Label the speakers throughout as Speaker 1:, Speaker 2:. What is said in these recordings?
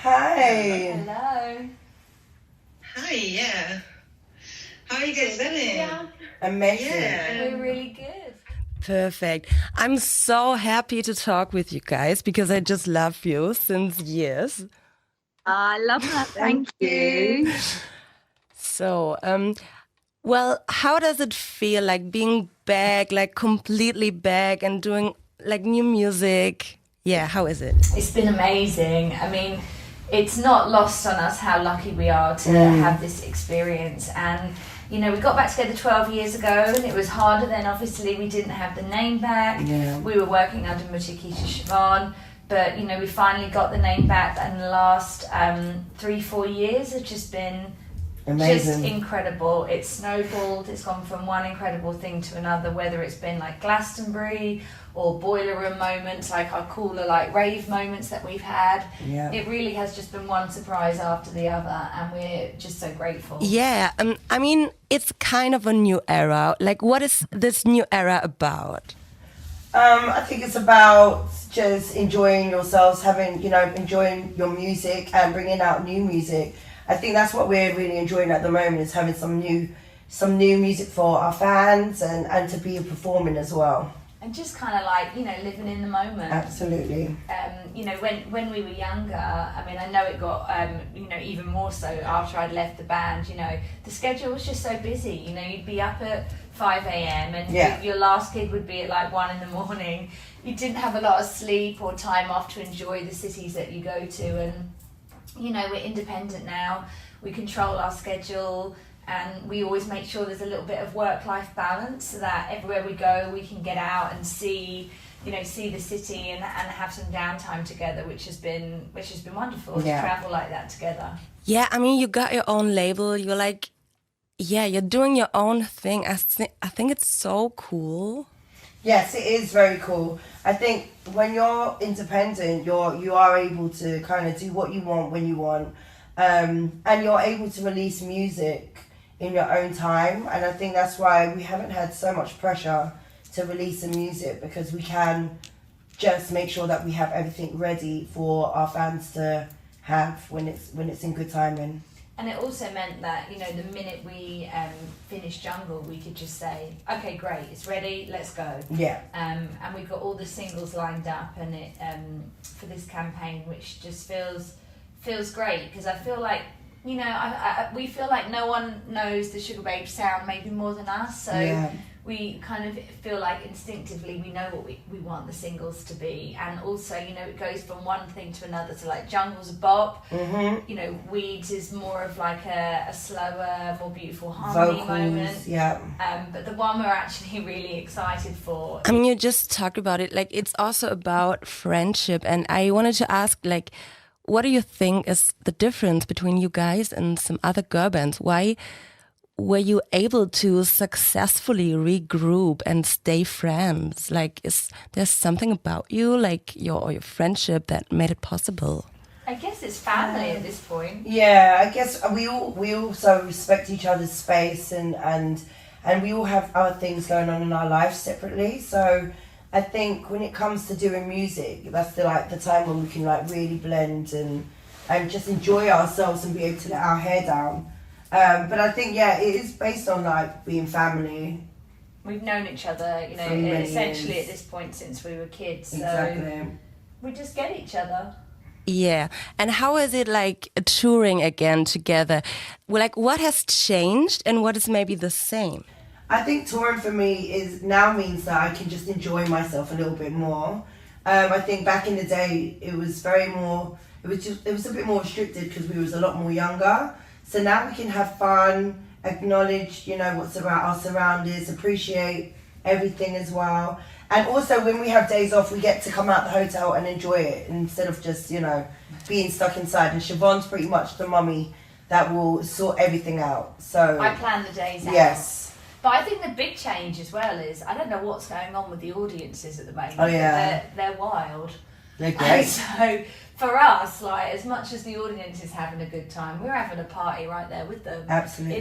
Speaker 1: Hi.
Speaker 2: Hello.
Speaker 3: Hi, yeah. How are you guys doing?
Speaker 2: Yeah,
Speaker 1: Amazing.
Speaker 2: we're really good.
Speaker 4: Perfect. I'm so happy to talk with you guys because I just love you since years.
Speaker 5: I love that. Thank you.
Speaker 4: So, well, how does it feel like being back, like completely back and doing like new music? Yeah, how is it?
Speaker 2: It's been amazing. I mean, it's not lost on us how lucky we are to have this experience. And, you know, we got back together 12 years ago and it was harder then. Obviously, we didn't have the name back.
Speaker 1: Yeah.
Speaker 2: We were working under Mutya, Siobhan. But, you know, we finally got the name back, and the last 3-4 years have just been
Speaker 1: Amazing.
Speaker 2: just incredible. It's snowballed. It's gone from one incredible thing to another, whether it's been like Glastonbury or boiler room moments, like our cooler like rave moments that we've had.
Speaker 1: Yeah.
Speaker 2: It really has just been one surprise after the other, and we're just so grateful.
Speaker 4: Yeah, I mean, it's kind of a new era. Like, what is this new era about?
Speaker 1: I think it's about just enjoying yourselves, enjoying your music and bringing out new music. I think that's what we're really enjoying at the moment, is having some new music for our fans and to be performing as well.
Speaker 2: And just kind of like, you know, living in the moment.
Speaker 1: Absolutely.
Speaker 2: You know, when we were younger, I mean, I know it got, you know, even more so after I'd left the band. You know, the schedule was just so busy. You know, you'd be up at 5 a.m. and your last gig would be at like 1 in the morning. You didn't have a lot of sleep or time off to enjoy the cities that you go to. And, you know, we're independent now. We control our schedule. And we always make sure there's a little bit of work-life balance, so that everywhere we go, we can get out and see the city and have some downtime together, which has been wonderful to travel like that together.
Speaker 4: Yeah, I mean, you got your own label. You're like, yeah, you're doing your own thing. I think it's so cool.
Speaker 1: Yes, it is very cool. I think when you're independent, you are able to kind of do what you want when you want, and you're able to release music in your own time. And I think that's why we haven't had so much pressure to release the music, because we can just make sure that we have everything ready for our fans to have when it's in good timing.
Speaker 2: And it also meant that, you know, the minute we finished Jungle, we could just say, okay, great, it's ready, let's go.
Speaker 1: Yeah.
Speaker 2: And we've got all the singles lined up, and it for this campaign, which just feels great, because I feel like, you know, we feel like no one knows the Sugababes sound maybe more than us, so we kind of feel like instinctively we know what we want the singles to be. And also, you know, it goes from one thing to another. So like Jungle's a bop, you know, Weeds is more of like a slower, more beautiful harmony moment.
Speaker 1: Yeah.
Speaker 2: But the one we're actually really excited for,
Speaker 4: I mean, you just talked about it. Like, it's also about friendship, and I wanted to ask, like, what do you think is the difference between you guys and some other girl bands? Why were you able to successfully regroup and stay friends? Like, is there something about you, like your friendship, that made it possible?
Speaker 2: I guess it's family at this point.
Speaker 1: Yeah, I guess we also respect each other's space, and we all have our things going on in our lives separately. So I think when it comes to doing music, that's the time when we can like really blend and just enjoy ourselves and be able to let our hair down. But I think, it is based on like being family.
Speaker 2: We've known each other, you know, essentially years. At this point since we were kids. So
Speaker 1: exactly.
Speaker 2: We just get each other.
Speaker 4: Yeah. And how is it like touring again together? Like, what has changed and what is maybe the same?
Speaker 1: I think touring for me means that I can just enjoy myself a little bit more. I think back in the day it was it was a bit more restricted because we was a lot more younger. So now we can have fun, acknowledge, you know, what's about our surroundings, appreciate everything as well. And also when we have days off, we get to come out the hotel and enjoy it instead of just, you know, being stuck inside. And Siobhan's pretty much the mummy that will sort everything out. So
Speaker 2: I plan the days out.
Speaker 1: Yes.
Speaker 2: But I think the big change as well is, I don't know what's going on with the audiences at the moment.
Speaker 1: Oh yeah.
Speaker 2: They're wild.
Speaker 1: They're great.
Speaker 2: So for us, like, as much as the audience is having a good time, we're having a party right there with them.
Speaker 1: Absolutely.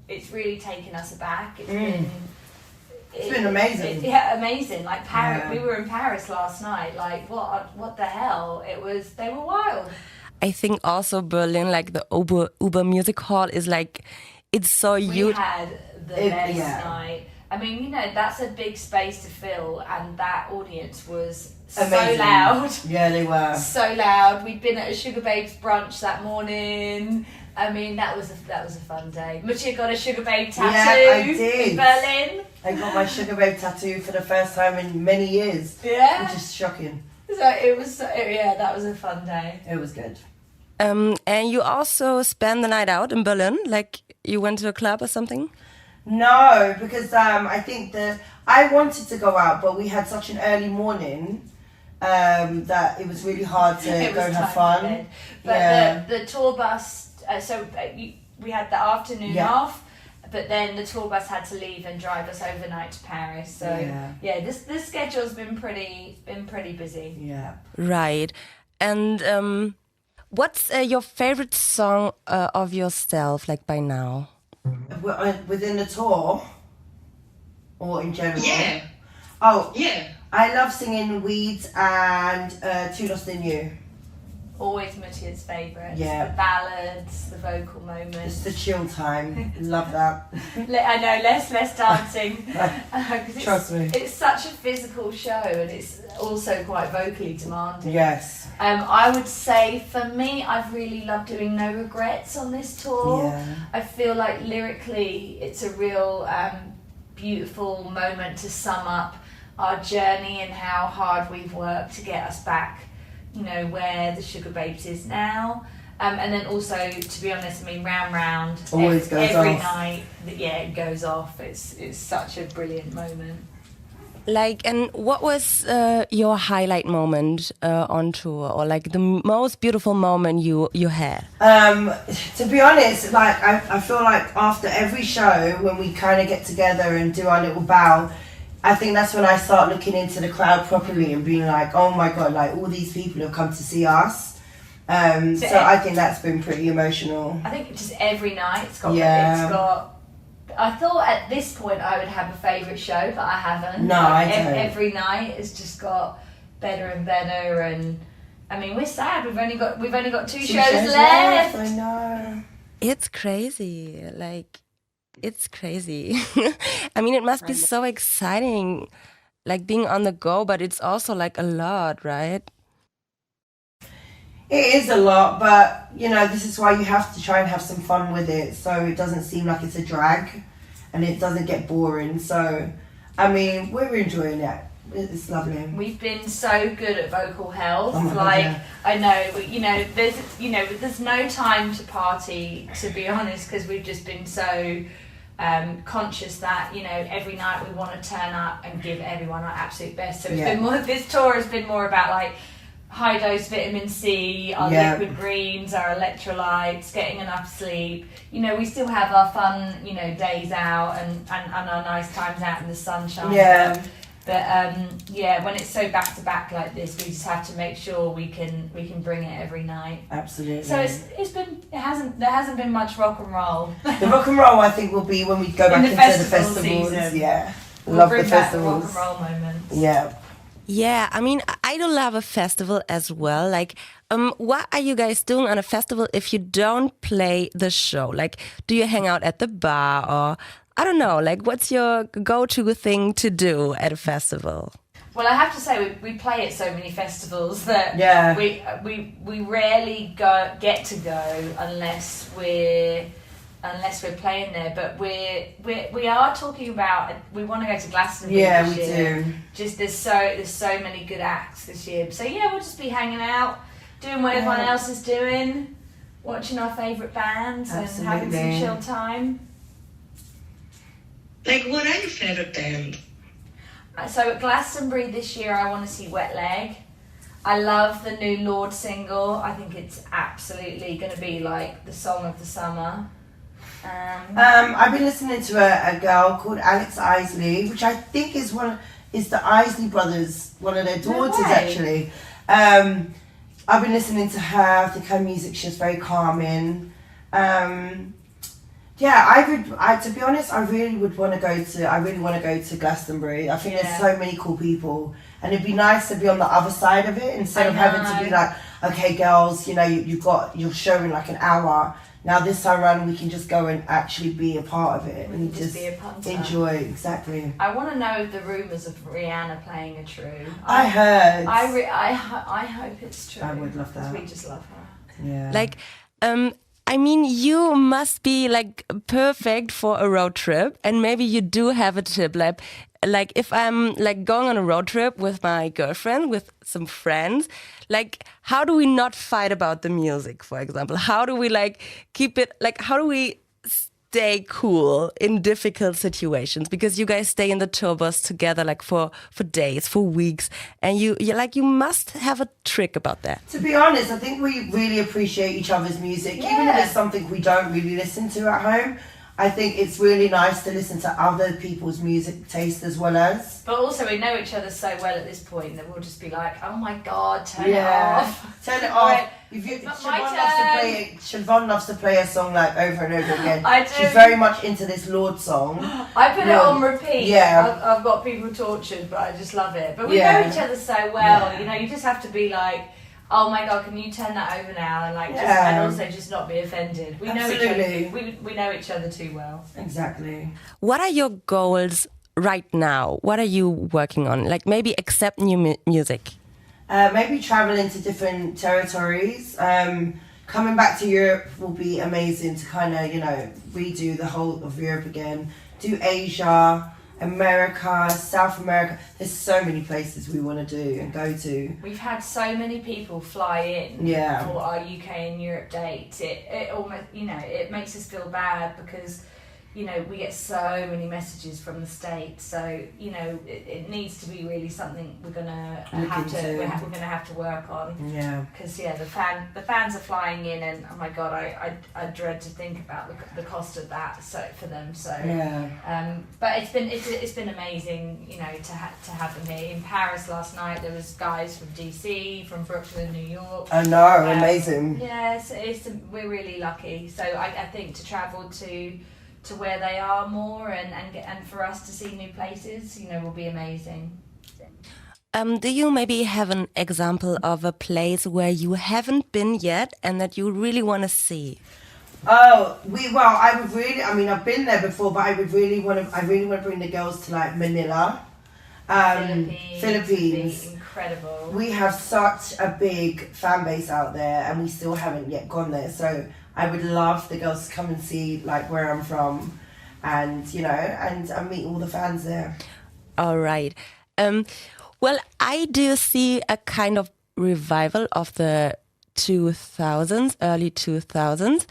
Speaker 2: It's really taken us aback.
Speaker 1: It's been amazing.
Speaker 2: Yeah, amazing. Like Paris,
Speaker 1: Yeah.
Speaker 2: we were in Paris last night. Like what the hell? They were wild.
Speaker 4: I think also Berlin, like the Uber Music Hall, is like it's so
Speaker 2: We
Speaker 4: huge.
Speaker 2: had the best night. I mean, you know, that's a big space to fill, and that audience was
Speaker 1: Amazing.
Speaker 2: so loud.
Speaker 1: Yeah, they were.
Speaker 2: So loud. We'd been at a Sugababes brunch that morning. I mean, that was a fun day. Mutya got a Sugababe tattoo
Speaker 1: Yeah, I did.
Speaker 2: in Berlin.
Speaker 1: I got my Sugababes tattoo for the first time in many years.
Speaker 2: Yeah.
Speaker 1: Which is shocking.
Speaker 2: So it was, that was a fun day.
Speaker 1: It was good.
Speaker 4: And you also spent the night out in Berlin, like you went to a club or something?
Speaker 1: No, because I think I wanted to go out, but we had such an early morning that it was really hard to go and have fun.
Speaker 2: But the tour bus, we had the afternoon off, but then the tour bus had to leave and drive us overnight to Paris. So this schedule's been pretty busy.
Speaker 1: Yeah.
Speaker 4: Right. And what's your favorite song of yourself, like by now?
Speaker 1: Within the tour, or in general?
Speaker 3: Yeah.
Speaker 1: Oh,
Speaker 3: Yeah.
Speaker 1: I love singing Weeds and Too Lost in You.
Speaker 2: Always Mutya's favourites.
Speaker 1: Yeah.
Speaker 2: The ballads, the vocal
Speaker 1: It's
Speaker 2: moments.
Speaker 1: the chill time. Love that.
Speaker 2: I know, less dancing. 'Cause
Speaker 1: Trust me.
Speaker 2: It's such a physical show, and it's also quite vocally demanding.
Speaker 1: Yes.
Speaker 2: I would say for me, I've really loved doing No Regrets on this tour.
Speaker 1: Yeah.
Speaker 2: I feel like lyrically, it's a real beautiful moment to sum up our journey and how hard we've worked to get us back, you know, where the Sugababes is now. And then also, to be honest, I mean, Round
Speaker 1: Always goes
Speaker 2: every
Speaker 1: off.
Speaker 2: night. Yeah, it goes off. It's such a brilliant moment.
Speaker 4: Like, and what was your highlight moment on tour, or like the most beautiful moment you had?
Speaker 1: To be honest, like I feel like after every show, when we kind of get together and do our little bow, I think that's when I start looking into the crowd properly and being like, oh my god, like all these people have come to see us. So I think that's been pretty emotional.
Speaker 2: I think just every night it's got. I thought at this point I would have a favourite show, but I haven't.
Speaker 1: No,
Speaker 2: like,
Speaker 1: I don't.
Speaker 2: Every night it's just got better and better, and I mean we're sad. We've only got two shows left.
Speaker 1: I know.
Speaker 4: It's crazy. Like, it's crazy. I mean, it must be so exciting, like being on the go, but it's also like a lot, right?
Speaker 1: It is a lot, but you know, this is why you have to try and have some fun with it, so it doesn't seem like it's a drag, and it doesn't get boring. So, I mean, we're enjoying it. It's lovely.
Speaker 2: We've been so good at vocal health.
Speaker 1: Oh my God,
Speaker 2: like
Speaker 1: yeah.
Speaker 2: I know, there's no time to party, to be honest, because we've just been so conscious that every night we want to turn up and give everyone our absolute best. So it's been more. This tour has been more about like high dose vitamin C, our liquid greens, our electrolytes, getting enough sleep. We still have our fun, days out and our nice times out in the sunshine.
Speaker 1: Yeah.
Speaker 2: But when it's so back to back like this, we just have to make sure we can bring it every night.
Speaker 1: Absolutely.
Speaker 2: So there hasn't been much rock and roll.
Speaker 1: The rock and roll, I think, will be when we go back into the festivals.
Speaker 2: Season.
Speaker 1: Yeah.
Speaker 2: We'll
Speaker 1: love
Speaker 2: bring
Speaker 1: the
Speaker 2: back the
Speaker 1: festivals.
Speaker 2: rock and roll moments.
Speaker 1: Yeah.
Speaker 4: Yeah, I mean, I do love a festival as well. Like, what are you guys doing on a festival if you don't play the show? Like, do you hang out at the bar, or I don't know, like what's your go-to thing to do at a festival?
Speaker 2: Well, I have to say we play at so many festivals that we rarely get to go unless we're playing there. But we are talking about, we want to go to Glastonbury this year.
Speaker 1: We do.
Speaker 2: Just there's so many good acts this year. So we'll just be hanging out, doing what everyone else is doing, watching our favourite bands and having some chill time.
Speaker 3: Like, what are your favourite band?
Speaker 2: So at Glastonbury this year, I want to see Wet Leg. I love the new Lord single. I think it's absolutely going to be like the song of the summer.
Speaker 1: I've been listening to a girl called Alex Isley, which I think is the Isley brothers, one of their daughters actually. I've been listening to her. I think her music's just very calming. Yeah, to be honest, I really want to go to Glastonbury. I think there's so many cool people, and it'd be nice to be on the other side of it instead of having to be like, okay, girls, you know, you're showing like an hour. Now this time around, we can just go and actually be a part of it and just
Speaker 2: be a punter.
Speaker 1: enjoy. Exactly.
Speaker 2: I want to know if the rumours of Rihanna playing are true.
Speaker 1: I heard.
Speaker 2: I hope it's true.
Speaker 1: I would love that.
Speaker 2: We just love her.
Speaker 1: Yeah.
Speaker 4: Like, I mean, you must be like perfect for a road trip, and maybe you do have a tip. Like if I'm like going on a road trip with my girlfriend, with some friends, like how do we not fight about the music, for example? How do we like keep it, like how do we stay cool in difficult situations? Because you guys stay in the tour bus together like for days, for weeks, and you must have a trick about that.
Speaker 1: To be honest, I think we really appreciate each other's music, even if it's something we don't really listen to at home. I think it's really nice to listen to other people's music taste as well as.
Speaker 2: But also we know each other so well at this point that we'll just be like, oh my God, turn it off.
Speaker 1: Turn it off.
Speaker 2: Right.
Speaker 1: Siobhan loves to play a song like over and over again.
Speaker 2: I do.
Speaker 1: She's very much into this Lord song.
Speaker 2: I put it on repeat.
Speaker 1: Yeah.
Speaker 2: I've got people tortured, but I just love it. But we know each other so well, you know, you just have to be like, oh my God, can you turn that over now? And like, and also just not be offended. We know each other. We know each other too well.
Speaker 1: Exactly.
Speaker 4: What are your goals right now? What are you working on? Like maybe accept new music.
Speaker 1: Maybe traveling to different territories. Coming back to Europe will be amazing to kind of, you know, redo the whole of Europe again. Do Asia, America, South America. There's so many places we want to do and go to.
Speaker 2: We've had so many people fly in for our UK and Europe dates. It almost, you know, it makes us feel bad because, you know, we get so many messages from the States. So, you know, it needs to be really something we're gonna have to work on.
Speaker 1: Yeah.
Speaker 2: Because the fans are flying in, and oh my God, I dread to think about the cost of that for them. So but it's been amazing, you know, to have them here. In Paris last night, there was guys from DC, from Brooklyn, New York.
Speaker 1: I know, amazing.
Speaker 2: Yes, we're really lucky. So I think to travel to where they are more and for us to see new places, you know, will be amazing.
Speaker 4: Do you maybe have an example of a place where you haven't been yet and that you really want to see?
Speaker 1: I've been there before, but I really want to bring the girls to like Manila, Philippines.
Speaker 2: Incredible.
Speaker 1: We have such a big fan base out there, and we still haven't yet gone there. So I would love the girls to come and see like where I'm from, and you know, and meet all the fans there.
Speaker 4: All right. Well, I do see a kind of revival of the 2000s, early 2000s.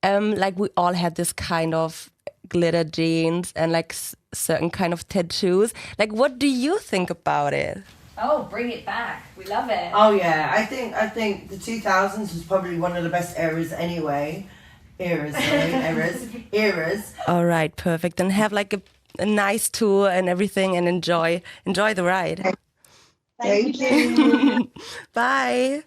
Speaker 4: Like we all had this kind of glitter jeans and like certain kind of tattoos. Like, what do you think about it?
Speaker 2: Oh, bring it back. We love it.
Speaker 1: Oh yeah, I think the 2000s was probably one of the best eras anyway. Eras.
Speaker 4: All right, perfect. And have like a nice tour and everything, and enjoy the ride.
Speaker 1: Thank you.
Speaker 4: Bye.